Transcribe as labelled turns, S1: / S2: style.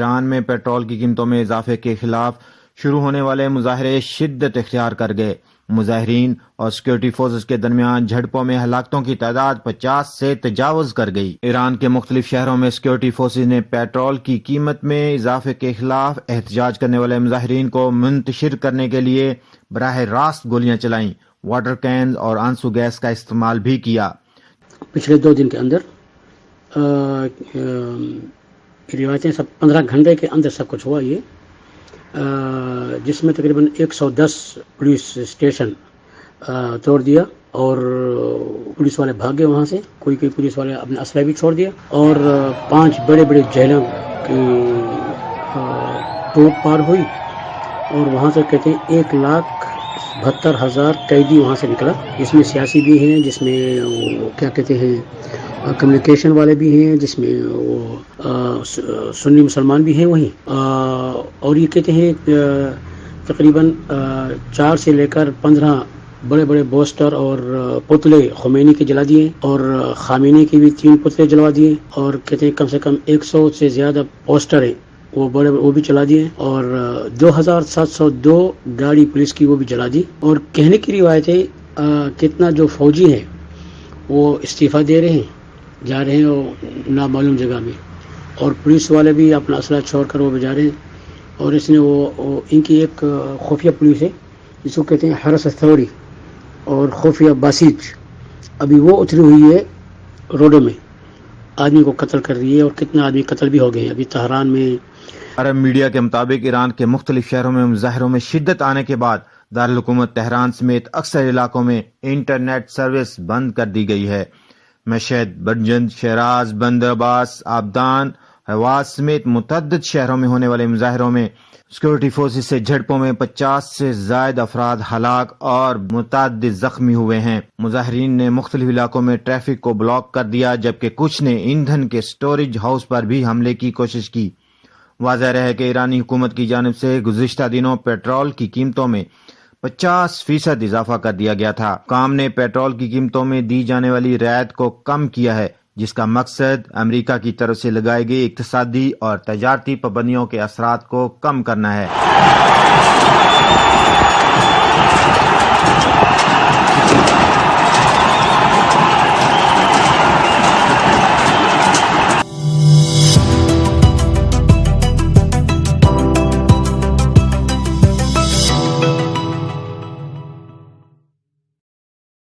S1: ایران میں پیٹرول کی قیمتوں میں اضافے کے خلاف شروع ہونے والے مظاہرے شدت اختیار کر گئے۔ مظاہرین اور سیکورٹی فورسز کے درمیان جھڑپوں میں ہلاکتوں کی تعداد 50 سے تجاوز کر گئی۔ ایران کے مختلف شہروں میں سیکورٹی فورسز نے پیٹرول کی قیمت میں اضافے کے خلاف احتجاج کرنے والے مظاہرین کو منتشر کرنے کے لیے براہ راست گولیاں چلائیں، واٹر کینز اور آنسو گیس کا استعمال بھی کیا۔
S2: پچھلے 2 دن کے اندر روایتیں سب 15 گھنٹے کے اندر سب کچھ ہوا یہ، جس میں تقریباً 110 پولیس اسٹیشن توڑ دیا اور پولیس والے بھاگے وہاں سے، کوئی پولیس والے اپنے اسلحہ بھی چھوڑ دیا، اور 5 بڑے بڑے جیلوں کی توڑ پار ہوئی، اور وہاں سے کہتے ہیں 1,72,000 قیدی وہاں سے نکلا، جس میں سیاسی بھی ہیں، جس میں وہ کیا کہتے ہیں کمیونیکیشن والے بھی ہیں، جس میں وہ سنی مسلمان بھی ہیں وہیں، اور یہ کہتے ہیں تقریباً 4 سے لے کر 15 بڑے بڑے پوسٹر اور پتلے خمینی کے جلا دیے، اور خامنئی کے بھی 3 پتلے جلوا دیے، اور کہتے ہیں کم سے کم 100 سے زیادہ پوسٹر ہیں وہ بھی چلا دیے، اور 2,702 گاڑی پولیس کی وہ بھی جلا دی، اور کہنے کی روایت ہے کتنا جو فوجی ہیں وہ استعفیٰ دے رہے ہیں، جا رہے ہیں نامعلوم جگہ میں، اور پولیس والے بھی اپنا اسلحہ چھوڑ کر وہ بھی جا رہے ہیں، اور اس نے وہ ان کی ایک خفیہ پولیس ہے جس کو کہتے ہیں حرس اتھارٹی اور خفیہ باسیج، ابھی وہ اتری ہوئی ہے روڈوں میں، آدمی کو قتل کر رہی ہے، اور کتنا آدمی قتل بھی ہو گئے ہیں ابھی تہران میں۔
S1: عرب میڈیا کے مطابق ایران کے مختلف شہروں میں مظاہروں میں شدت آنے کے بعد دارالحکومت تہران سمیت اکثر علاقوں میں انٹرنیٹ سروس بند کر دی گئی ہے۔ مشہد، بنجند، شیراز، بندر عباس، آبدان، حواز سمیت متعدد شہروں میں ہونے والے مظاہروں میں سیکورٹی فورسز سے جھڑپوں میں 50 سے زائد افراد ہلاک اور متعدد زخمی ہوئے ہیں۔ مظاہرین نے مختلف علاقوں میں ٹریفک کو بلاک کر دیا، جبکہ کچھ نے ایندھن کے سٹوریج ہاؤس پر بھی حملے کی کوشش کی۔ واضح رہے کہ ایرانی حکومت کی جانب سے گزشتہ دنوں پیٹرول کی قیمتوں میں 50% اضافہ کر دیا گیا تھا۔ حکام نے پیٹرول کی قیمتوں میں دی جانے والی رعایت کو کم کیا ہے، جس کا مقصد امریکہ کی طرف سے لگائی گئی اقتصادی اور تجارتی پابندیوں کے اثرات کو کم کرنا ہے۔